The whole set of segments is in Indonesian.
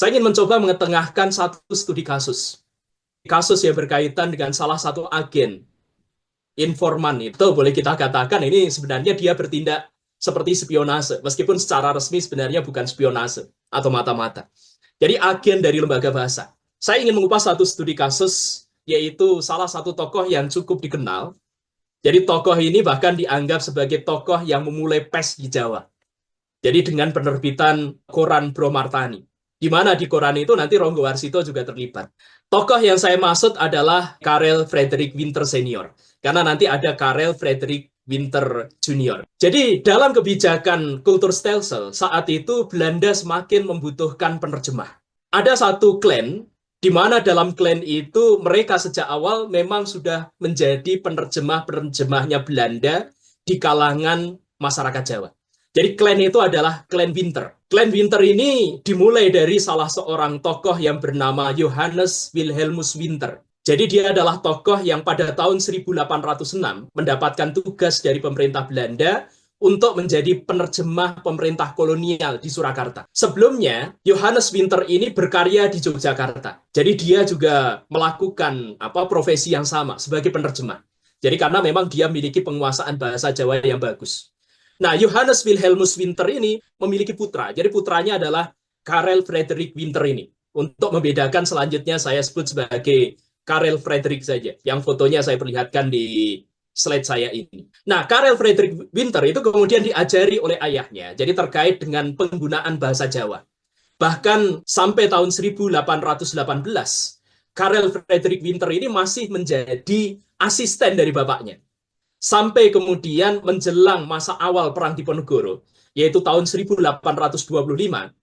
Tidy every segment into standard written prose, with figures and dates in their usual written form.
Saya ingin mencoba mengetengahkan satu studi kasus. Kasus yang berkaitan dengan salah satu agen informan itu boleh kita katakan ini sebenarnya dia bertindak seperti spionase, meskipun secara resmi sebenarnya bukan spionase atau mata-mata. Jadi agen dari lembaga bahasa. Saya ingin mengupas satu studi kasus, yaitu salah satu tokoh yang cukup dikenal. Jadi tokoh ini bahkan dianggap sebagai tokoh yang memulai pes di Jawa. Jadi dengan penerbitan koran Bro Martani. Di mana di koran itu nanti Ronggo Warsito juga terlibat. Tokoh yang saya maksud adalah Karel Frederick Winter Senior. Karena nanti ada Karel Frederick Winter Junior. Jadi dalam kebijakan Kulturstelsel saat itu Belanda semakin membutuhkan penerjemah. Ada satu klan di mana dalam klan itu mereka sejak awal memang sudah menjadi penerjemah-penerjemahnya Belanda di kalangan masyarakat Jawa. Jadi klan itu adalah klan Winter. Klan Winter ini dimulai dari salah seorang tokoh yang bernama Johannes Wilhelmus Winter. Jadi dia adalah tokoh yang pada tahun 1806 mendapatkan tugas dari pemerintah Belanda untuk menjadi penerjemah pemerintah kolonial di Surakarta. Sebelumnya, Johannes Winter ini berkarya di Yogyakarta. Jadi dia juga melakukan profesi yang sama sebagai penerjemah. Jadi karena memang dia memiliki penguasaan bahasa Jawa yang bagus. Nah, Johannes Wilhelmus Winter ini memiliki putra. Jadi putranya adalah Karel Frederick Winter ini. Untuk membedakan selanjutnya saya sebut sebagai Karel Frederick saja. Yang fotonya saya perlihatkan di slide saya ini. Nah, Karel Frederick Winter itu kemudian diajari oleh ayahnya. Jadi terkait dengan penggunaan bahasa Jawa. Bahkan sampai tahun 1818, Karel Frederick Winter ini masih menjadi asisten dari bapaknya. Sampai kemudian menjelang masa awal Perang Diponegoro, yaitu tahun 1825,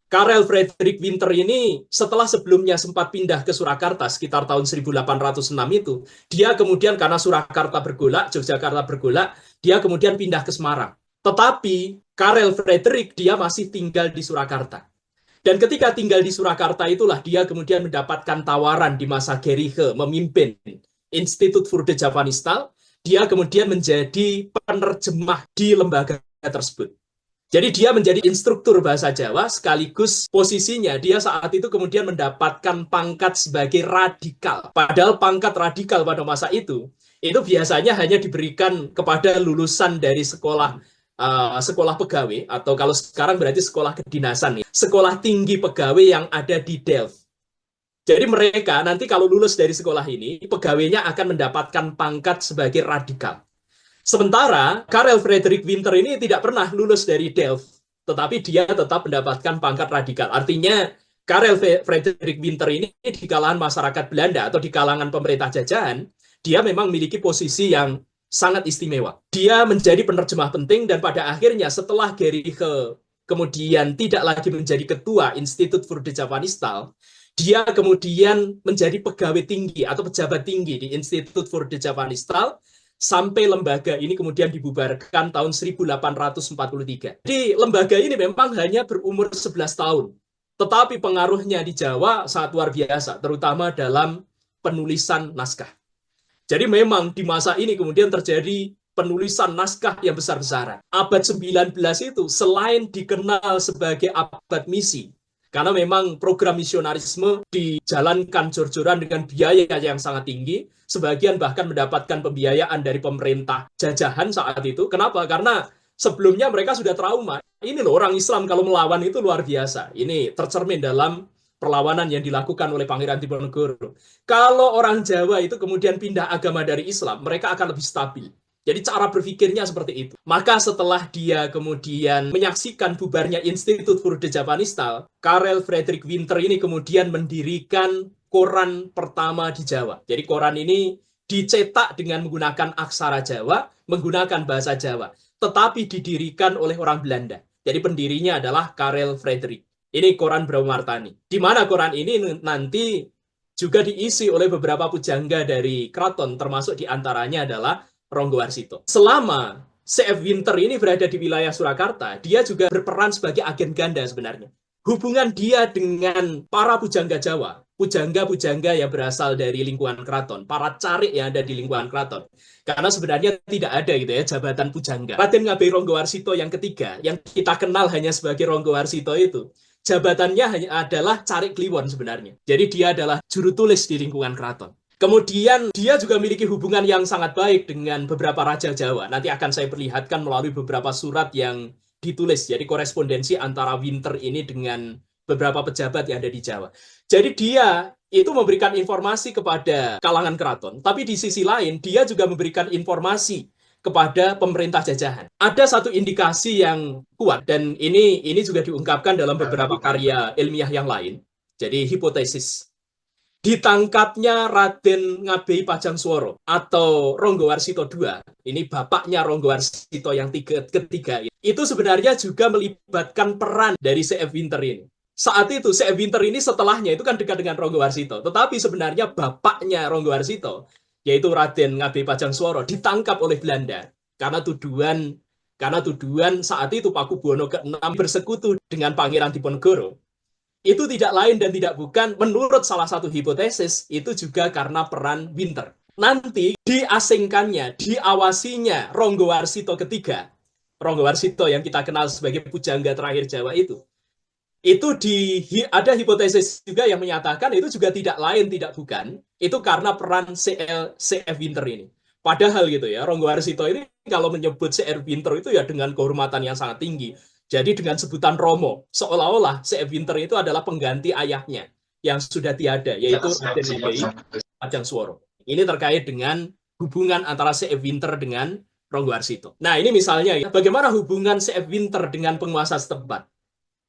Karel Frederick Winter ini setelah sebelumnya sempat pindah ke Surakarta sekitar tahun 1806 itu, dia kemudian karena Surakarta bergolak, Yogyakarta bergolak, dia kemudian pindah ke Semarang. Tetapi Karel Frederick dia masih tinggal di Surakarta. Dan ketika tinggal di Surakarta itulah dia kemudian mendapatkan tawaran di masa Gericke memimpin Institut für die Japanistal. Dia kemudian menjadi penerjemah di lembaga tersebut. Jadi dia menjadi instruktur bahasa Jawa sekaligus posisinya dia saat itu kemudian mendapatkan pangkat sebagai radikal. Padahal pangkat radikal pada masa itu biasanya hanya diberikan kepada lulusan dari sekolah pegawai atau kalau sekarang berarti sekolah kedinasan, sekolah tinggi pegawai yang ada di Delft. Jadi mereka nanti kalau lulus dari sekolah ini, pegawainya akan mendapatkan pangkat sebagai radikal. Sementara Karel Frederick Winter ini tidak pernah lulus dari Delft, tetapi dia tetap mendapatkan pangkat radikal. Artinya Karel Frederick Winter ini di kalangan masyarakat Belanda atau di kalangan pemerintah jajahan, dia memang memiliki posisi yang sangat istimewa. Dia menjadi penerjemah penting dan pada akhirnya setelah Gericke kemudian tidak lagi menjadi ketua Institut für die Japanistal, dia kemudian menjadi pegawai tinggi atau pejabat tinggi di Institut für die Japanistal sampai lembaga ini kemudian dibubarkan tahun 1843. Jadi lembaga ini memang hanya berumur 11 tahun. Tetapi pengaruhnya di Jawa sangat luar biasa, terutama dalam penulisan naskah. Jadi memang di masa ini kemudian terjadi penulisan naskah yang besar-besaran. Abad 19 itu selain dikenal sebagai abad misi, karena memang program misionarisme dijalankan jor-joran dengan biaya yang sangat tinggi. Sebagian bahkan mendapatkan pembiayaan dari pemerintah jajahan saat itu. Kenapa? Karena sebelumnya mereka sudah trauma. Ini loh orang Islam kalau melawan itu luar biasa. Ini tercermin dalam perlawanan yang dilakukan oleh Pangeran Diponegoro. Kalau orang Jawa itu kemudian pindah agama dari Islam, mereka akan lebih stabil. Jadi cara berpikirnya seperti itu. Maka setelah dia kemudian menyaksikan bubarnya Institut für die Japanistal, Karel Frederick Winter ini kemudian mendirikan koran pertama di Jawa. Jadi koran ini dicetak dengan menggunakan aksara Jawa, menggunakan bahasa Jawa, tetapi didirikan oleh orang Belanda. Jadi pendirinya adalah Karel Frederick. Ini koran Bro Martani. Di mana koran ini nanti juga diisi oleh beberapa pujangga dari keraton, termasuk diantaranya adalah Ronggo Warsito. Selama C.F. Winter ini berada di wilayah Surakarta, dia juga berperan sebagai agen ganda sebenarnya. Hubungan dia dengan para pujangga Jawa, pujangga-pujangga yang berasal dari lingkungan keraton, para carik yang ada di lingkungan keraton. Karena sebenarnya tidak ada gitu ya jabatan pujangga. Raden Ngabei Ronggo Warsito yang ketiga, yang kita kenal hanya sebagai Ronggo Warsito itu, jabatannya hanya adalah Carik Kliwon sebenarnya. Jadi dia adalah juru tulis di lingkungan keraton. Kemudian dia juga memiliki hubungan yang sangat baik dengan beberapa raja Jawa. Nanti akan saya perlihatkan melalui beberapa surat yang ditulis. Jadi korespondensi antara Winter ini dengan beberapa pejabat yang ada di Jawa. Jadi dia itu memberikan informasi kepada kalangan keraton. Tapi di sisi lain, dia juga memberikan informasi kepada pemerintah jajahan. Ada satu indikasi yang kuat, dan ini juga diungkapkan dalam beberapa karya ilmiah yang lain. Jadi hipotesis. Ditangkapnya Raden Ngabei Pajangsworo atau Ronggowarsito II, ini bapaknya Ronggowarsito yang ketiga, itu sebenarnya juga melibatkan peran dari C.F. Winter ini. Saat itu C.F. Winter ini setelahnya itu kan dekat dengan Ronggowarsito, tetapi sebenarnya bapaknya Ronggowarsito, yaitu Raden Ngabei Pajangsworo, ditangkap oleh Belanda karena tuduhan saat itu Pakubuwono ke-6 bersekutu dengan Pangeran Diponegoro. Itu tidak lain dan tidak bukan, menurut salah satu hipotesis, itu juga karena peran Winter. Nanti diasingkannya, diawasinya Ronggowarsito ketiga, Ronggowarsito yang kita kenal sebagai pujangga terakhir Jawa itu ada hipotesis juga yang menyatakan itu juga tidak lain, tidak bukan, itu karena peran C.F. Winter ini. Padahal gitu ya, Ronggowarsito ini kalau menyebut C.F. Winter itu ya dengan kehormatan yang sangat tinggi. Jadi dengan sebutan Romo, seolah-olah C.F. Winter itu adalah pengganti ayahnya yang sudah tiada, yaitu Raden Ngabei Pajangsworo. Ini terkait dengan hubungan antara C.F. Winter dengan Ronggowarsito. Nah, ini misalnya ya, bagaimana hubungan C.F. Winter dengan penguasa setempat.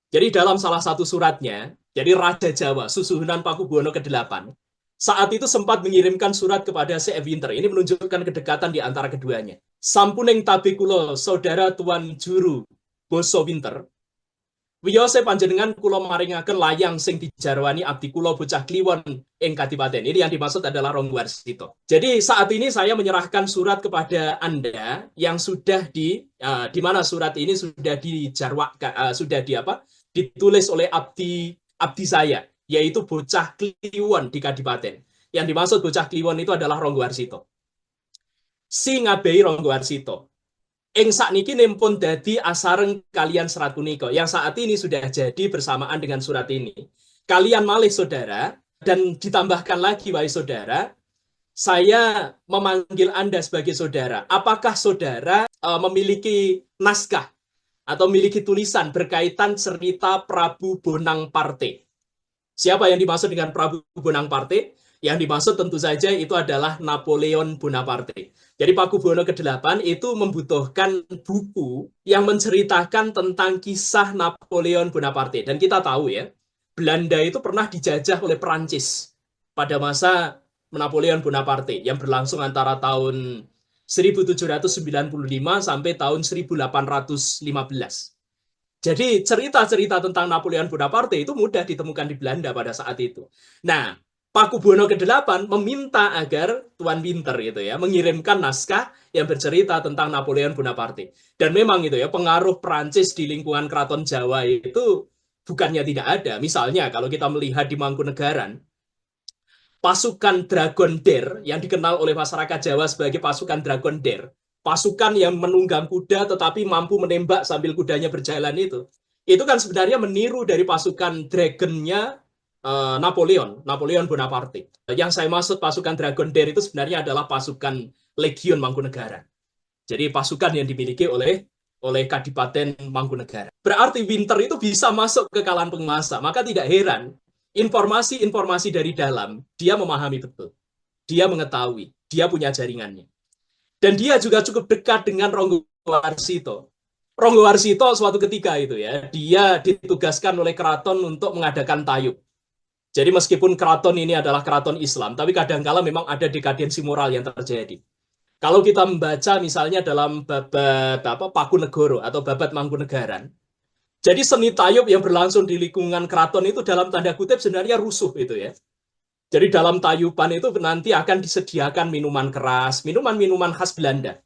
Jadi dalam salah satu suratnya, jadi Raja Jawa, Susuhunan Pakubuwono ke-8, saat itu sempat mengirimkan surat kepada C.F. Winter. Ini menunjukkan kedekatan di antara keduanya. Sampuning tabi kula saudara Tuan Juru Boso Winter, wiyose panjenengan kula maringaken layang sing dijarwani abdi kula bocah Kliwon ing Kadipaten. Ini yang dimaksud adalah Ronggowarsito. Jadi saat ini saya menyerahkan surat kepada Anda yang sudah di mana surat ini sudah ditulis oleh abdi saya, yaitu bocah Kliwon di Kadipaten. Yang dimaksud bocah Kliwon itu adalah Ronggowarsito. Si Ngabei Ronggowarsito. Ing sakniki nempun dadi asareng kalian serat punika yang saat ini sudah jadi bersamaan dengan surat ini. Kalian malih saudara, dan ditambahkan lagi wahai saudara, saya memanggil Anda sebagai saudara. Apakah saudara memiliki naskah atau memiliki tulisan berkaitan cerita Prabu Bonangparte? Siapa yang dimaksud dengan Prabu Bonangparte? Yang dimaksud tentu saja itu adalah Napoleon Bonaparte. Jadi Pakubuwono ke-8 itu membutuhkan buku yang menceritakan tentang kisah Napoleon Bonaparte. Dan kita tahu ya, Belanda itu pernah dijajah oleh Perancis pada masa Napoleon Bonaparte yang berlangsung antara tahun 1795 sampai tahun 1815. Jadi cerita-cerita tentang Napoleon Bonaparte itu mudah ditemukan di Belanda pada saat itu. Nah, Pakubuwono ke-8 meminta agar Tuan Winter itu ya mengirimkan naskah yang bercerita tentang Napoleon Bonaparte. Dan memang itu ya pengaruh Prancis di lingkungan keraton Jawa itu bukannya tidak ada. Misalnya kalau kita melihat di Mangkunegaran, pasukan Dragon Deer yang dikenal oleh masyarakat Jawa sebagai pasukan Dragon Deer, pasukan yang menunggang kuda tetapi mampu menembak sambil kudanya berjalan itu kan sebenarnya meniru dari pasukan dragonnya Napoleon Bonaparte. Yang saya maksud pasukan Dragon Deer itu sebenarnya adalah pasukan Legion Mangkunegaran. Jadi pasukan yang dimiliki oleh Kadipaten Mangkunegaran. Berarti Winter itu bisa masuk ke kalangan penguasa. Maka tidak heran informasi-informasi dari dalam dia memahami betul. Dia mengetahui, dia punya jaringannya. Dan dia juga cukup dekat dengan Ronggowarsito. Ronggowarsito suatu ketika itu ya, dia ditugaskan oleh keraton untuk mengadakan tayub. Jadi meskipun keraton ini adalah keraton Islam, tapi kadangkala memang ada dekadensi moral yang terjadi. Kalau kita membaca misalnya dalam babat Pakunegoro atau babat Mangkunegaran, jadi seni tayub yang berlangsung di lingkungan keraton itu dalam tanda kutip sebenarnya rusuh itu ya. Jadi dalam tayuban itu nanti akan disediakan minuman keras, minuman-minuman khas Belanda.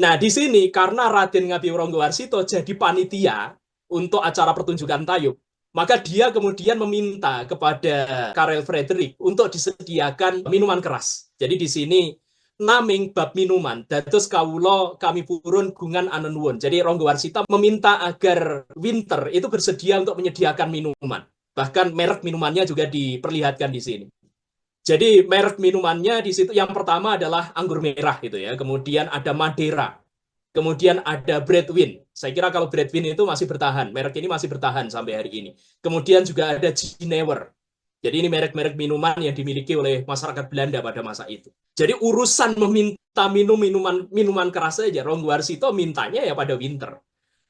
Nah di sini karena Raden Ngabei Ronggowarsito jadi panitia untuk acara pertunjukan tayub, maka dia kemudian meminta kepada Karel Frederick untuk disediakan minuman keras. Jadi di sini naming bab minuman dados kawula kami purun gungan anenuwun. Jadi Ronggo Warsita meminta agar Winter itu bersedia untuk menyediakan minuman. Bahkan merek minumannya juga diperlihatkan di sini. Jadi merek minumannya di situ yang pertama adalah anggur merah gitu ya. Kemudian ada Madeira. Kemudian ada Bradwin. Saya kira kalau Bradwin itu masih bertahan. Merek ini masih bertahan sampai hari ini. Kemudian juga ada Genever. Jadi ini merek-merek minuman yang dimiliki oleh masyarakat Belanda pada masa itu. Jadi urusan meminta minuman keras saja, Ronggo Warsito mintanya ya pada Winter.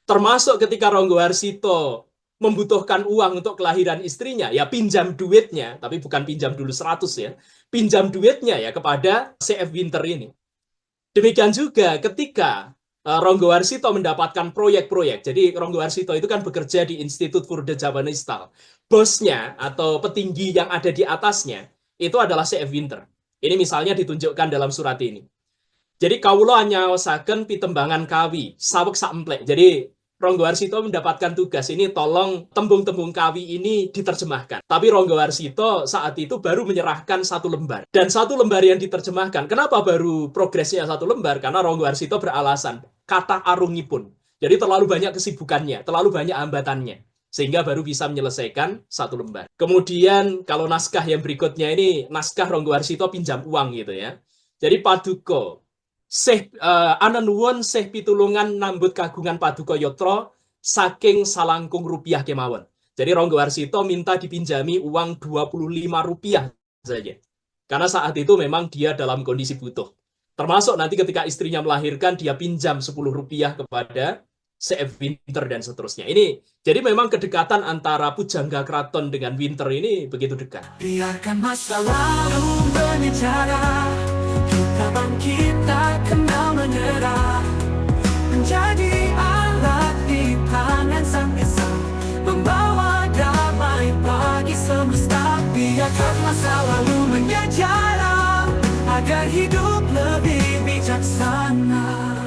Termasuk ketika Ronggo Warsito membutuhkan uang untuk kelahiran istrinya, ya pinjam duitnya, tapi bukan pinjam dulu 100 ya, pinjam duitnya ya kepada CF Winter ini. Demikian juga ketika Ronggo Warsito mendapatkan proyek-proyek. Jadi Ronggo Warsito itu kan bekerja di Institut für die Japanische. Bosnya atau petinggi yang ada di atasnya itu adalah CF Winter. Ini misalnya ditunjukkan dalam surat ini. Jadi kawula nyaosaken pitembangan kawi, saweg saemplek. Jadi Ronggo Warsito mendapatkan tugas ini, tolong tembung-tembung kawi ini diterjemahkan. Tapi Ronggo Warsito saat itu baru menyerahkan 1 lembar. Dan 1 lembar yang diterjemahkan. Kenapa baru progresnya 1 lembar? Karena Ronggo Warsito beralasan, kata arungipun. Jadi terlalu banyak kesibukannya, terlalu banyak hambatannya. Sehingga baru bisa menyelesaikan 1 lembar. Kemudian kalau naskah yang berikutnya ini, naskah Ronggo Warsito pinjam uang gitu ya. Jadi Paduka, anenuwun sih pitulungan nambut kagungan Paduka Yatra saking salangkung rupiah kemawon. Jadi Ronggo Warsito minta dipinjami uang 25 rupiah saja. Karena saat itu memang dia dalam kondisi butuh. Termasuk nanti ketika istrinya melahirkan, dia pinjam 10 rupiah kepada CF Winter dan seterusnya. Ini jadi memang kedekatan antara pujangga keraton dengan Winter ini begitu dekat. Biarkan masa lalu berbicara, kita kenal menyerah, menjadi alat di tangan Sang Esa, membawa damai bagi semesta. Biarkan masa lalu menjadi jalan agar hidup lebih bijaksana.